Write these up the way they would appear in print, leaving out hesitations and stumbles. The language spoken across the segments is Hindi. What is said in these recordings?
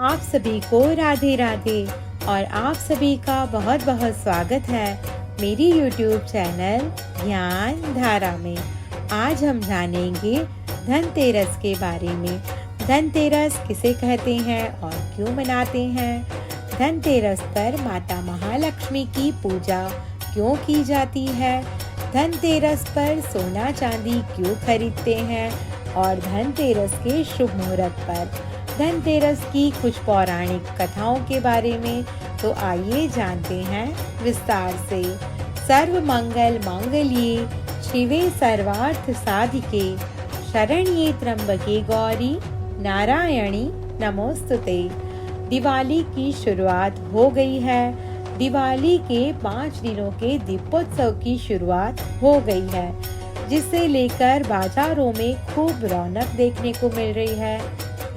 आप सभी को राधे राधे और आप सभी का बहुत बहुत स्वागत है मेरी YouTube चैनल ज्ञान धारा में। आज हम जानेंगे धनतेरस के बारे में। धनतेरस किसे कहते हैं और क्यों मनाते हैं? धनतेरस पर माता महालक्ष्मी की पूजा क्यों की जाती है? धनतेरस पर सोना चांदी क्यों खरीदते हैं? और धनतेरस के शुभ मुहूर्त पर धनतेरस की कुछ पौराणिक कथाओं के बारे में तो आइए जानते हैं विस्तार से। सर्व मंगल मांगल्ये शिवे सर्वार्थ साधिके शरण्ये त्र्यंबके गौरी नारायणी नमोस्तुते। दिवाली की शुरुआत हो गई है। दिवाली के 5 दिनों के दीपोत्सव की शुरुआत हो गई है, जिसे लेकर बाजारों में खूब रौनक देखने को मिल रही है।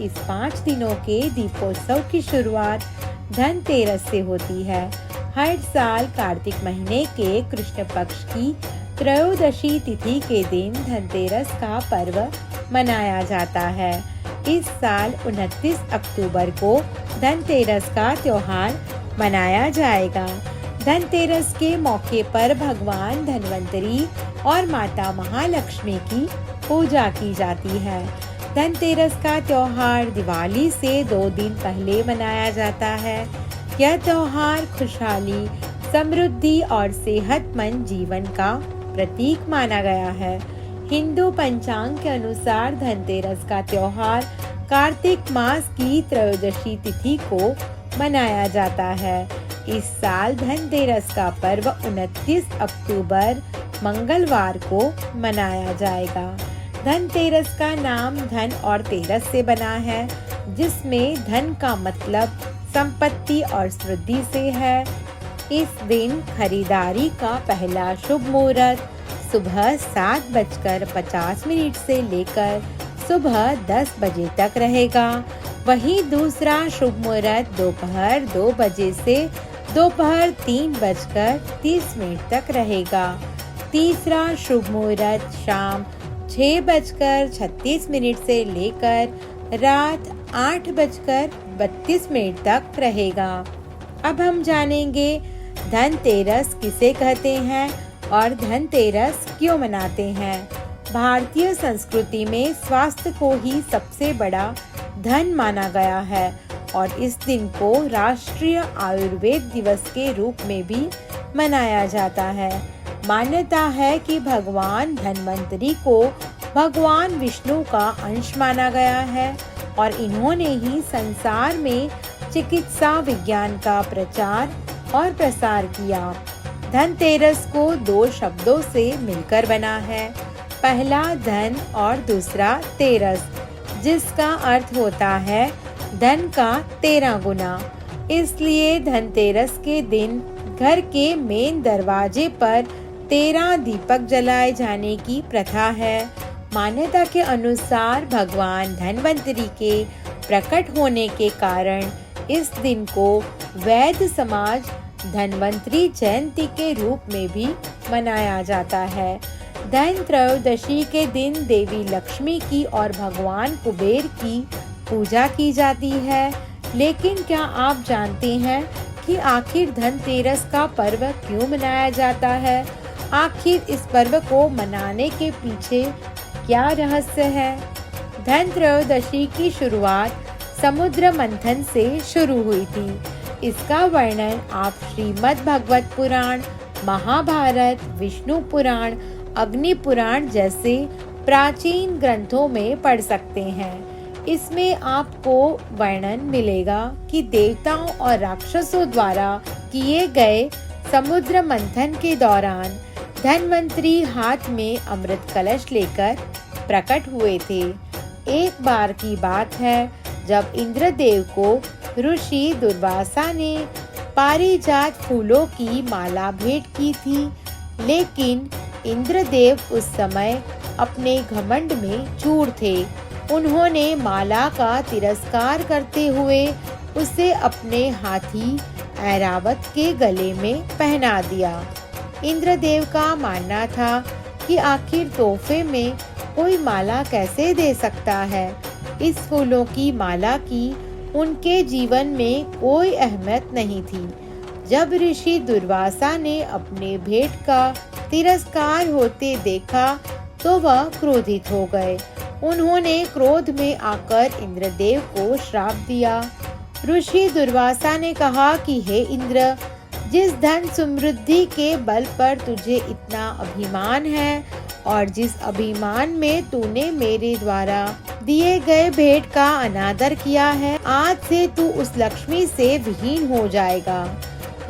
इस 5 दिनों के दीपोत्सव की शुरुआत धनतेरस से होती है। हर साल कार्तिक महीने के कृष्ण पक्ष की त्रयोदशी तिथि के दिन धनतेरस का पर्व मनाया जाता है। इस साल 29 अक्टूबर को धनतेरस का त्योहार मनाया जाएगा। धनतेरस के मौके पर भगवान धन्वंतरी और माता महालक्ष्मी की पूजा की जाती है। धनतेरस का त्योहार दिवाली से 2 दिन पहले मनाया जाता है। यह त्योहार खुशहाली, समृद्धि और सेहतमंद जीवन का प्रतीक माना गया है। हिंदू पंचांग के अनुसार धनतेरस का त्योहार कार्तिक मास की त्रयोदशी तिथि को मनाया जाता है। इस साल धनतेरस का पर्व 29 अक्टूबर मंगलवार को मनाया जाएगा। धनतेरस का नाम धन और तेरस से बना है, जिसमें धन का मतलब संपत्ति और समृद्धि से है। इस दिन खरीदारी का पहला शुभ मुहूर्त सुबह 7:50 से लेकर सुबह 10 बजे तक रहेगा। वहीं दूसरा शुभ मुहूर्त दोपहर 2 बजे से दोपहर 3:30 तक रहेगा। तीसरा शुभ मुहूर्त शाम 6:36 से लेकर रात 8:32 तक रहेगा। अब हम जानेंगे धनतेरस किसे कहते हैं और धनतेरस क्यों मनाते हैं। भारतीय संस्कृति में स्वास्थ्य को ही सबसे बड़ा धन माना गया है और इस दिन को राष्ट्रीय आयुर्वेद दिवस के रूप में भी मनाया जाता है। मान्यता है कि भगवान धन्वंतरी को भगवान विष्णु का अंश माना गया है और इन्होंने ही संसार में चिकित्सा विज्ञान का प्रचार और प्रसार किया। धनतेरस को 2 शब्दों से मिलकर बना है। पहला धन और दूसरा तेरस, जिसका अर्थ होता है धन का 13 गुना। इसलिए धनतेरस के दिन घर के मेन दरवाजे पर 13 दीपक जलाए जाने की प्रथा है। मान्यता के अनुसार भगवान धन्वंतरी के प्रकट होने के कारण इस दिन को वैद्य समाज धन्वंतरी जयंती के रूप में भी मनाया जाता है। धन त्रयोदशी के दिन देवी लक्ष्मी की और भगवान कुबेर की पूजा की जाती है। लेकिन क्या आप जानते हैं कि आखिर धनतेरस का पर्व क्यों मनाया जाता है? आखिर इस पर्व को मनाने के पीछे क्या रहस्य है? धन त्रयोदशी की शुरुआत समुद्र मंथन से शुरू हुई थी। इसका वर्णन आप श्रीमद् भागवत पुराण, महाभारत, विष्णु पुराण, अग्नि पुराण जैसे प्राचीन ग्रंथों में पढ़ सकते हैं। इसमें आपको वर्णन मिलेगा कि देवताओं और राक्षसों द्वारा किए गए समुद्र मंथन के दौरान धन्वंतरी हाथ में अमृत कलश लेकर प्रकट हुए थे। एक बार की बात है जब इंद्रदेव को ऋषि दुर्वासा ने पारिजात फूलों की माला भेंट की थी, लेकिन इंद्रदेव उस समय अपने घमंड में चूर थे। उन्होंने माला का तिरस्कार करते हुए उसे अपने हाथी ऐरावत के गले में पहना दिया। इंद्रदेव का मानना था कि आखिर तोहफे में कोई माला कैसे दे सकता है। इस फूलों की माला की उनके जीवन में कोई अहमियत नहीं थी। जब ऋषि दुर्वासा ने अपने भेंट का तिरस्कार होते देखा तो वह क्रोधित हो गए। उन्होंने क्रोध में आकर इंद्रदेव को श्राप दिया। ऋषि दुर्वासा ने कहा कि हे इंद्र, जिस धन समृद्धि के बल पर तुझे इतना अभिमान है और जिस अभिमान में तूने मेरे द्वारा दिए गए भेंट का अनादर किया है, आज से तू उस लक्ष्मी से विहीन हो जाएगा।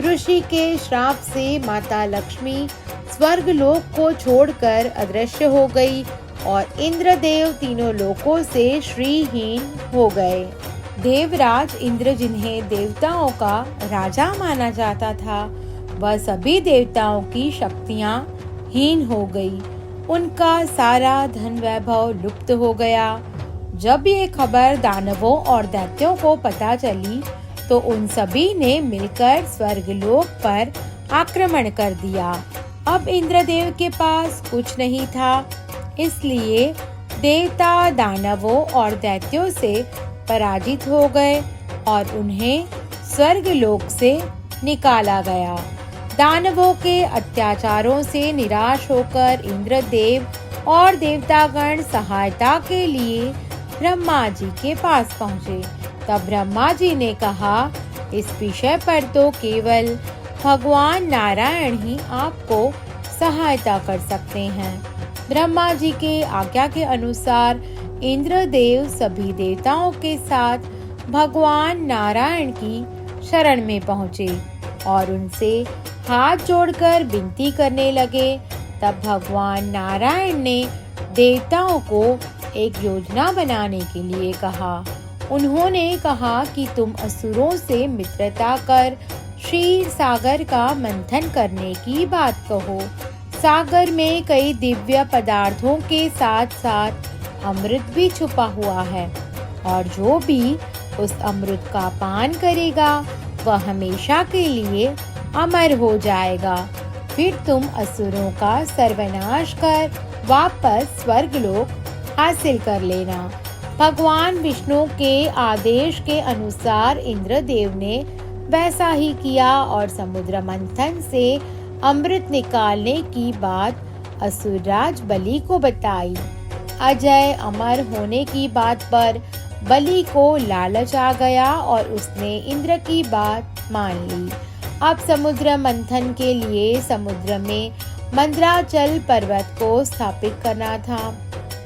ऋषि के श्राप से माता लक्ष्मी स्वर्गलोक को छोड़कर अदृश्य हो गई और इंद्रदेव तीनों लोकों से श्रीहीन हो गए। देवराज इंद्र, जिन्हें देवताओं का राजा माना जाता था, वह सभी देवताओं की शक्तियां हीन हो गई। उनका सारा धन वैभव लुप्त हो गया। जब ये खबर दानवों और दैत्यों को पता चली तो उन सभी ने मिलकर स्वर्गलोक पर आक्रमण कर दिया। अब इंद्रदेव के पास कुछ नहीं था, इसलिए देवता दानवों और दैत्यों से पराजित हो गए और उन्हें स्वर्गलोक से निकाला गया। दानवों के अत्याचारों से निराश होकर इंद्रदेव और देवतागण सहायता के लिए ब्रह्मा जी के पास पहुँचे। तब ब्रह्मा जी ने कहा, इस विषय पर तो केवल भगवान नारायण ही आपको सहायता कर सकते हैं। ब्रह्मा जी के आज्ञा के अनुसार इंद्रदेव सभी देवताओं के साथ भगवान नारायण की शरण में पहुँचे और उनसे हाथ जोड़कर विनती करने लगे। तब भगवान नारायण ने देवताओं को एक योजना बनाने के लिए कहा। उन्होंने कहा कि तुम असुरों से मित्रता कर क्षीर सागर का मंथन करने की बात कहो। सागर में कई दिव्य पदार्थों के साथ साथ अमृत भी छुपा हुआ है और जो भी उस अमृत का पान करेगा वह हमेशा के लिए अमर हो जाएगा। फिर तुम असुरों का सर्वनाश कर वापस स्वर्गलोक हासिल कर लेना। भगवान विष्णु के आदेश के अनुसार इंद्रदेव ने वैसा ही किया और समुद्र मंथन से अमृत निकालने की बात असुरराज बलि को बताई। अजय अमर होने की बात पर बलि को लालच आ गया और उसने इंद्र की बात मान ली। अब समुद्र मंथन के लिए समुद्र में मंदराचल पर्वत को स्थापित करना था,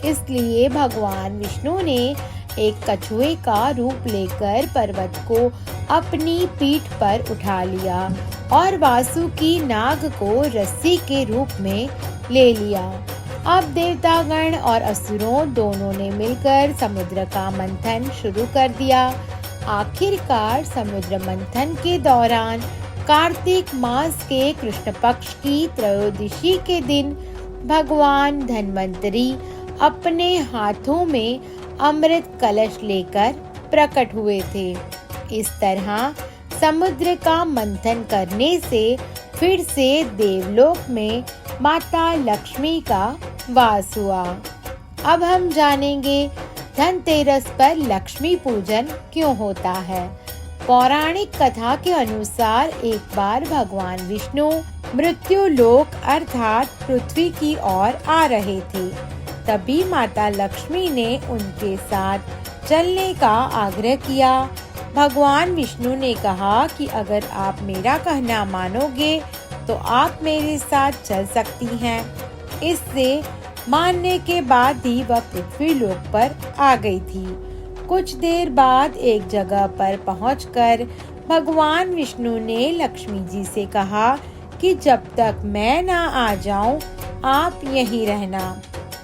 इसलिए भगवान विष्णु ने एक कछुए का रूप लेकर पर्वत को अपनी पीठ पर उठा लिया और वासुकी नाग को रस्सी के रूप में ले लिया। अब देवतागण और असुरों दोनों ने मिलकर समुद्र का मंथन शुरू कर दिया। आखिरकार समुद्र मंथन के दौरान कार्तिक मास के कृष्ण पक्ष की त्रयोदशी के दिन भगवान धन्वंतरी अपने हाथों में अमृत कलश लेकर प्रकट हुए थे। इस तरह समुद्र का मंथन करने से फिर से देवलोक में माता लक्ष्मी का वास हुआ। अब हम जानेंगे धनतेरस पर लक्ष्मी पूजन क्यों होता है। पौराणिक कथा के अनुसार एक बार भगवान विष्णु मृत्यु लोक अर्थात पृथ्वी की ओर आ रहे थे। तभी माता लक्ष्मी ने उनके साथ चलने का आग्रह किया। भगवान विष्णु ने कहा कि अगर आप मेरा कहना मानोगे तो आप मेरे साथ चल सकती हैं। इससे मानने के बाद ही वह पृथ्वी लोक पर आ गई थी। कुछ देर बाद एक जगह पर पहुंचकर भगवान विष्णु ने लक्ष्मी जी से कहा कि जब तक मैं ना आ जाऊं आप यहीं रहना।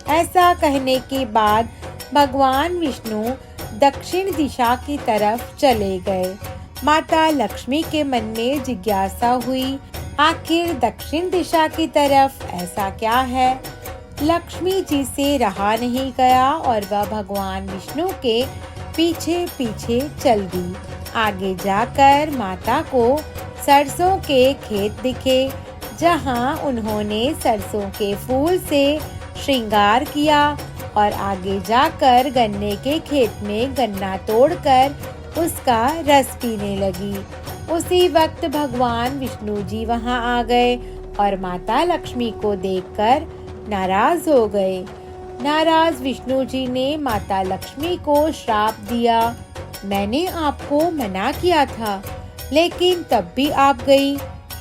ऐसा कहने के बाद भगवान विष्णु दक्षिण दिशा की तरफ चले गए। माता लक्ष्मी के मन में जिज्ञासा हुई, आखिर दक्षिण दिशा की तरफ ऐसा क्या है। लक्ष्मी जी से रहा नहीं गया और वह भगवान विष्णु के पीछे पीछे चल दी। आगे जाकर माता को सरसों के खेत दिखे, जहां उन्होंने सरसों के फूल से श्रृंगार किया और आगे जाकर गन्ने के खेत में गन्ना तोड़कर उसका रस पीने लगी। उसी वक्त भगवान विष्णु जी वहां आ गए और माता लक्ष्मी को देखकर नाराज हो गए। नाराज विष्णु जी ने माता लक्ष्मी को श्राप दिया। मैंने आपको मना किया था, लेकिन तब भी आप गई।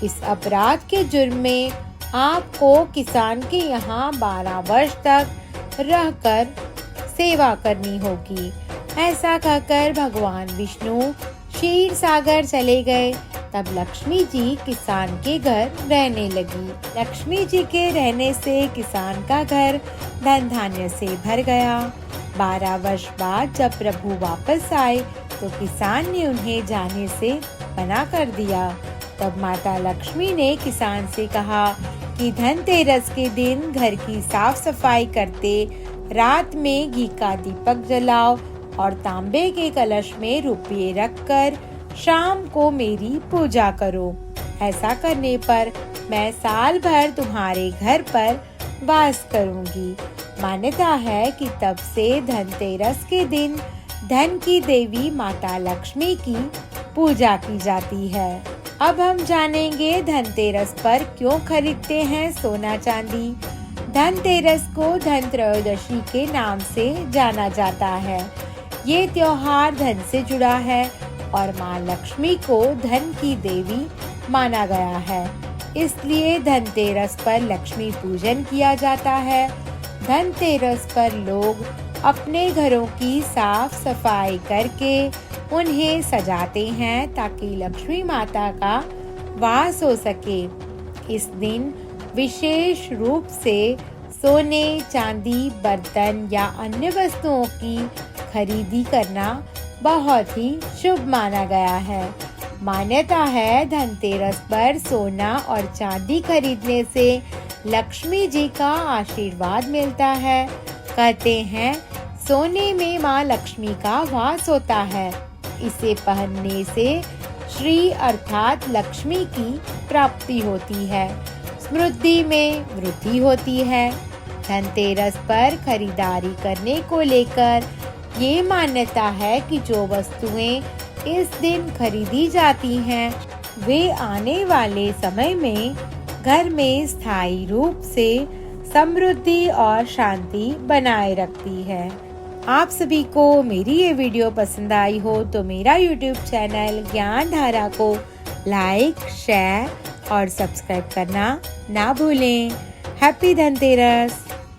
इस अपराध के जुर्म में आपको किसान के यहाँ 12 वर्ष तक रहकर सेवा करनी होगी। ऐसा कहकर भगवान विष्णु क्षीर सागर चले गए। तब लक्ष्मी जी किसान के घर रहने लगी। लक्ष्मी जी के रहने से किसान का घर धन धान्य से भर गया। 12 वर्ष बाद जब प्रभु वापस आए तो किसान ने उन्हें जाने से मना कर दिया। तब माता लक्ष्मी ने किसान से कहा कि धनतेरस के दिन घर की साफ सफाई करते रात में घी का दीपक जलाओ और तांबे के कलश में रुपये रखकर शाम को मेरी पूजा करो। ऐसा करने पर मैं साल भर तुम्हारे घर पर वास करूंगी। मान्यता है कि तब से धनतेरस के दिन धन की देवी माता लक्ष्मी की पूजा की जाती है। अब हम जानेंगे धनतेरस पर क्यों खरीदते हैं सोना चांदी। धनतेरस को धनत्रयोदशी के नाम से जाना जाता है। ये त्योहार धन से जुड़ा है और माँ लक्ष्मी को धन की देवी माना गया है। इसलिए धनतेरस पर लक्ष्मी पूजन किया जाता है। धनतेरस पर लोग अपने घरों की साफ सफाई करके उन्हें सजाते हैं ताकि लक्ष्मी माता का वास हो सके। इस दिन विशेष रूप से सोने, चांदी, बर्तन या अन्य वस्तुओं की खरीदी करना बहुत ही शुभ माना गया है। मान्यता है धनतेरस पर सोना और चांदी खरीदने से लक्ष्मी जी का आशीर्वाद मिलता है। कहते हैं सोने में माँ लक्ष्मी का वास होता है। इसे पहनने से श्री अर्थात लक्ष्मी की प्राप्ति होती है। समृद्धि में वृद्धि होती है। धनतेरस पर खरीदारी करने को लेकर ये मान्यता है कि जो वस्तुएं इस दिन खरीदी जाती हैं, वे आने वाले समय में घर में स्थायी रूप से समृद्धि और शांति बनाए रखती है। आप सभी को मेरी ये वीडियो पसंद आई हो तो मेरा YouTube चैनल ज्ञान धारा को लाइक, शेयर और सब्सक्राइब करना ना भूलें। हैप्पी धनतेरस।